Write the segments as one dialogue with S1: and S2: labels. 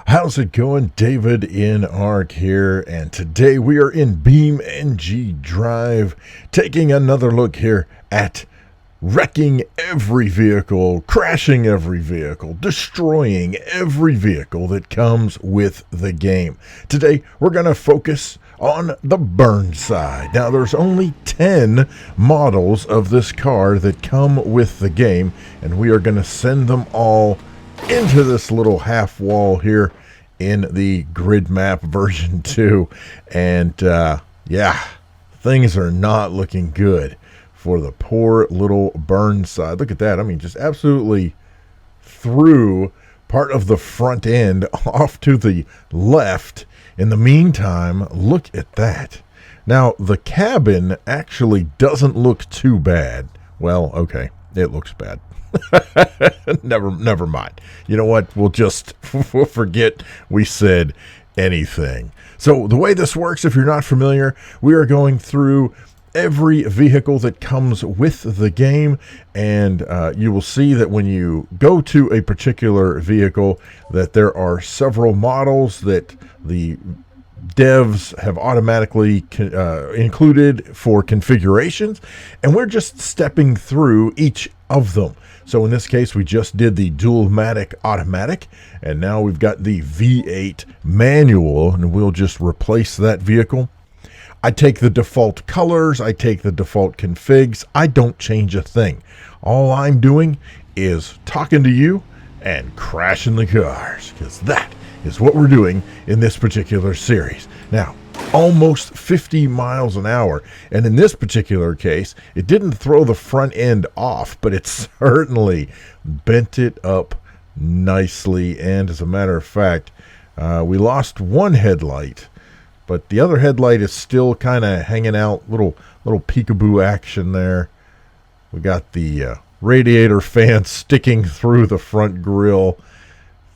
S1: How's it going? davidinark here, and today we are in BeamNG Drive, taking another look here at wrecking every vehicle, crashing every vehicle, destroying every vehicle that comes with the game. Today we're going to focus on the Burnside. Now there's only 10 models of this car that come with the game, and we are going to send them all into this little half wall here in the grid map version 2. And yeah, things are not looking good for the poor little Burnside. Look at that. I mean, just absolutely threw part of the front end off to the left. In the meantime, look at that. Now the cabin actually doesn't look too bad. Well, okay, it looks bad. Never mind. You know what? We'll forget we said anything. So the way this works, if you're not familiar, we are going through every vehicle that comes with the game, and you will see that when you go to a particular vehicle that there are several models that the devs have automatically included for configurations, and we're just stepping through each of them. So in this case, we just did the Dual-Matic automatic, and now we've got the V8 manual, and we'll just replace that vehicle. I take the default colors, I take the default configs, I don't change a thing. All I'm doing is talking to you and crashing the cars, because that is what we're doing in this particular series. Now, almost 50 miles an hour, and in this particular case, it didn't throw the front end off, but it certainly bent it up nicely. And as a matter of fact, we lost one headlight, but the other headlight is still kind of hanging out, little peekaboo action there. We got the radiator fan sticking through the front grille.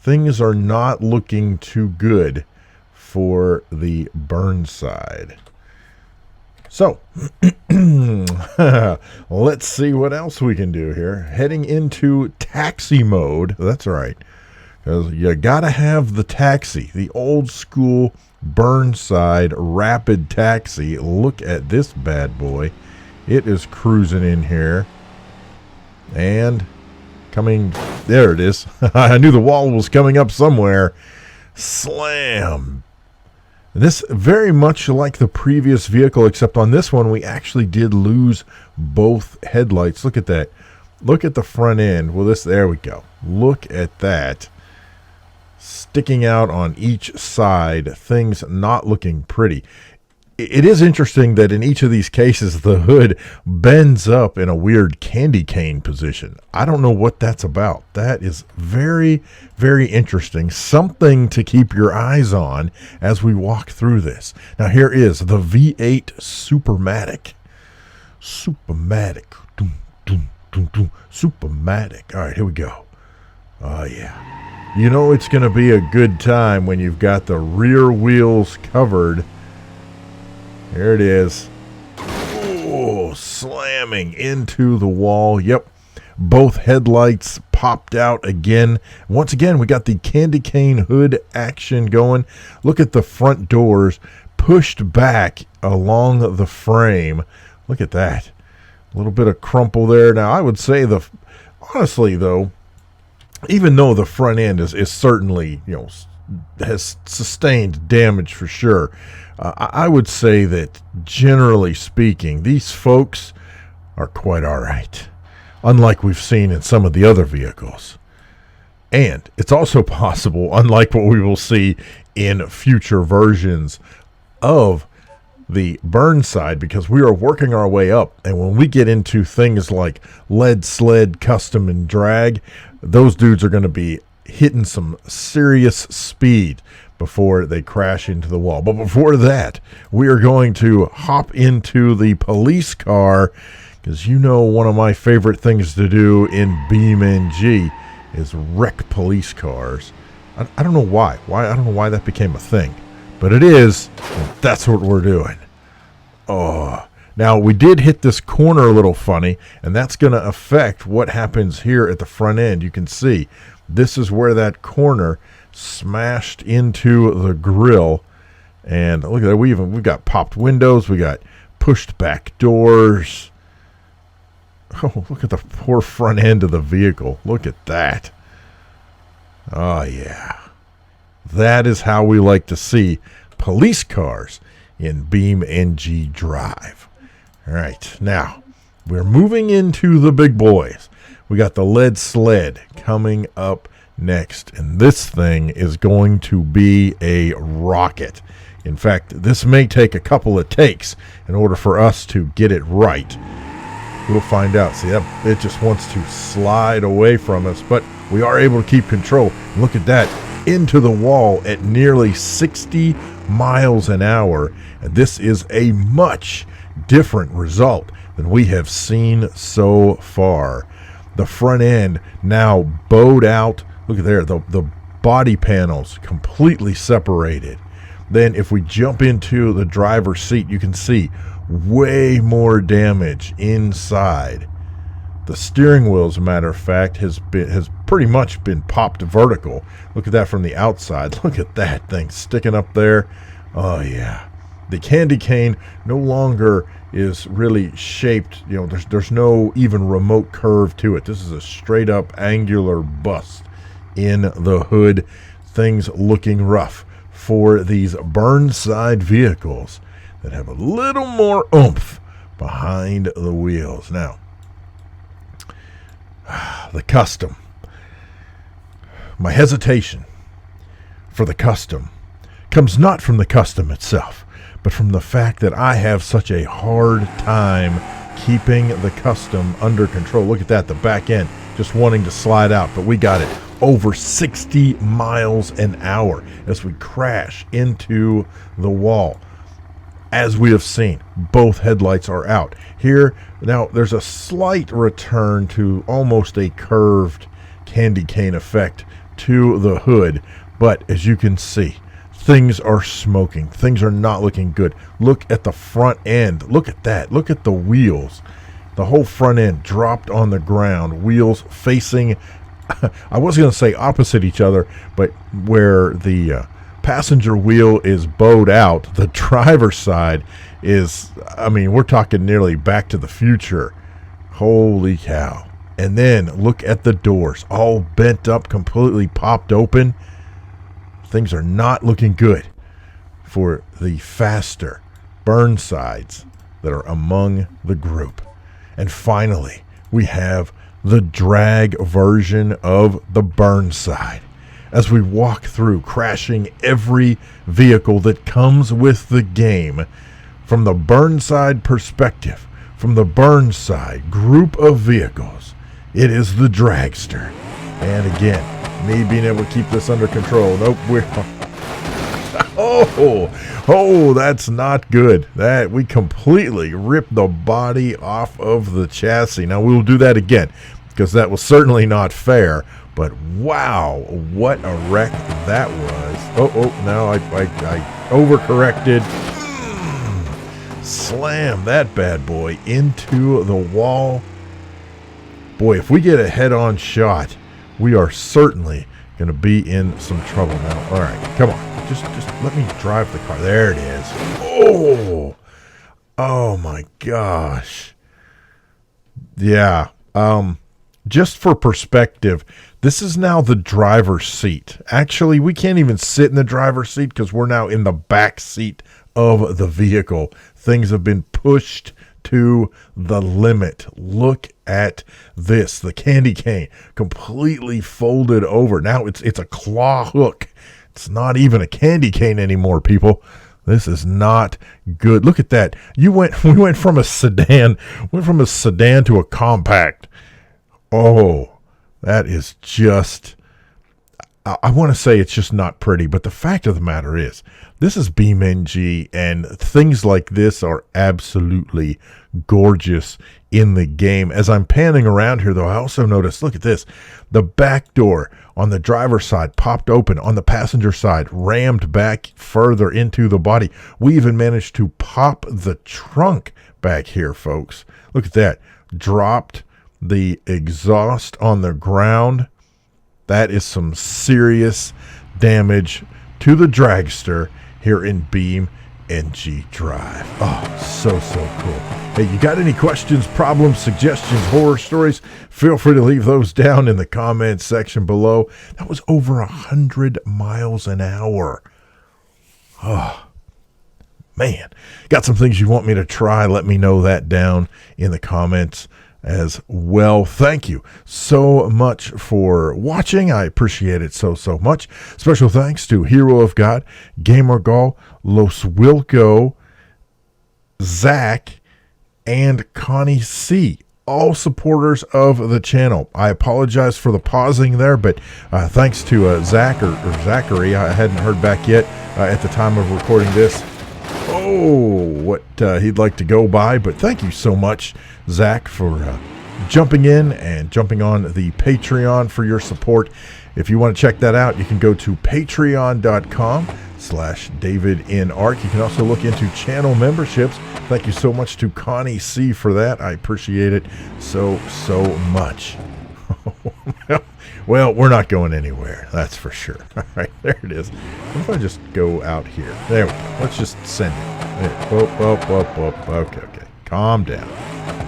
S1: Things are not looking too good for the Burnside. So let's see what else we can do here. Heading into taxi mode. That's right, because you gotta have the taxi, the old school Burnside rapid taxi. Look at this bad boy. It is cruising in here and coming. There it is. I knew the wall was coming up somewhere. Slam. This very much like the previous vehicle, except on this one we actually did lose both headlights. Look at that. Look at the front end. Well, there we go. Look at that. Sticking out on each side. Things not looking pretty. It is interesting that in each of these cases the hood bends up in a weird candy cane position. I don't know what that's about. That is very, very interesting. Something to keep your eyes on as we walk through this. Now here is the V8 Supermatic. Supermatic. Supermatic. All right, here we go. Oh yeah. You know it's going to be a good time when you've got the rear wheels covered. There it is. Oh, slamming into the wall. Yep. Both headlights popped out again. Once again, we got the candy cane hood action going. Look at the front doors pushed back along the frame. Look at that. A little bit of crumple there. Now, I would say honestly, though, even though the front end is certainly, has sustained damage for sure, I would say that generally speaking, these folks are quite all right, unlike we've seen in some of the other vehicles. And it's also possible, unlike what we will see in future versions of the Burnside, because we are working our way up, and when we get into things like lead sled, custom, and drag, those dudes are going to be hitting some serious speed before they crash into the wall. But before that, we are going to hop into the police car, because one of my favorite things to do in BeamNG is wreck police cars. I don't know why. I don't know why that became a thing, but it is, and that's what we're doing. Oh, now we did hit this corner a little funny, and that's going to affect what happens here at the front end. You can see this is where that corner smashed into the grill. And look at that, we got popped windows, we got pushed back doors. Oh, look at the poor front end of the vehicle. Look at that. Oh, yeah. That is how we like to see police cars in BeamNG Drive. All right, now we're moving into the big boys. We got the lead sled coming up next, and this thing is going to be a rocket. In fact, this may take a couple of takes in order for us to get it right. We'll find out. See, it just wants to slide away from us, but we are able to keep control. Look at that, into the wall at nearly 60 miles an hour. And this is a much different result than we have seen so far. The front end now bowed out. Look at there, the body panels completely separated. Then if we jump into the driver's seat, you can see way more damage inside. The steering wheel, as a matter of fact, has pretty much been popped vertical. Look at that from the outside. Look at that thing sticking up there. Oh yeah. The candy cane no longer is really shaped, you know, there's no even remote curve to it. This is a straight up angular bust in the hood. Things looking rough for these Burnside vehicles that have a little more oomph behind the wheels. Now, the custom. My hesitation for the custom comes not from the custom itself, but from the fact that I have such a hard time keeping the custom under control. Look at that, the back end just wanting to slide out, but we got it over 60 miles an hour as we crash into the wall. As we have seen, both headlights are out. Here, now, there's a slight return to almost a curved candy cane effect to the hood, but as you can see, things are smoking. Things are not looking good. Look at the front end. Look at that. Look at the wheels. The whole front end dropped on the ground. Wheels facing, I was going to say opposite each other, but where the passenger wheel is bowed out, the driver's side is, I mean, we're talking nearly Back to the Future. Holy cow. And then look at the doors, all bent up, completely popped open. Things are not looking good for the faster Burnsides that are among the group. And finally, we have the drag version of the Burnside. As we walk through, crashing every vehicle that comes with the game from the Burnside perspective, from the Burnside group of vehicles. It is the Dragster. And again, me being able to keep this under control. Nope, we're... Oh, that's not good. That we completely ripped the body off of the chassis. Now, we will do that again, because that was certainly not fair. But wow, what a wreck that was. No, I overcorrected. Slam that bad boy into the wall. Boy, if we get a head-on shot, we are certainly going to be in some trouble now. All right, come on. Just let me drive the car. There it is. Oh my gosh. Yeah. Just for perspective, this is now the driver's seat. Actually, we can't even sit in the driver's seat because we're now in the back seat of the vehicle. Things have been pushed to the limit. Look at this. The candy cane completely folded over. Now it's a claw hook. It's not even a candy cane anymore, people. This is not good. Look at that. We went from a sedan to a compact. Oh, that is just, I want to say it's just not pretty, but the fact of the matter is, this is BeamNG, and things like this are absolutely gorgeous in the game. As I'm panning around here, though, I also noticed, look at this, the back door on the driver's side popped open, on the passenger side rammed back further into the body. We even managed to pop the trunk back here, folks. Look at that. Dropped the exhaust on the ground. That is some serious damage to the Dragster here in BeamNG Drive. Oh, so cool. Hey, you got any questions, problems, suggestions, horror stories? Feel free to leave those down in the comments section below. That was over 100 miles an hour. Oh, man. Got some things you want me to try? Let me know that down in the comments as well. Thank you so much for watching. I appreciate it so much. Special thanks to Hero of God, GamerGull, LosWilko, Zach, and Connie C, all supporters of the channel. I apologize for the pausing there, but thanks to Zach or Zachary, I hadn't heard back yet at the time of recording this. What he'd like to go by, but thank you so much, Zach, for jumping in and jumping on the Patreon for your support. If you want to check that out, you can go to patreon.com/davidinark. You can also look into channel memberships. Thank you so much to Connie C for that. I appreciate it so much. Well, we're not going anywhere, that's for sure. All right, there it is. What if I just go out here? There we go. Let's just send it. There. Whoop. Okay. Calm down.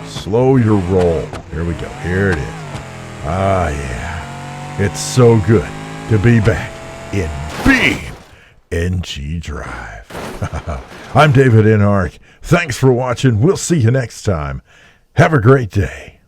S1: Slow your roll. Here we go. Here it is. Ah, yeah. It's so good to be back in BeamNG Drive. I'm davidinark. Thanks for watching. We'll see you next time. Have a great day.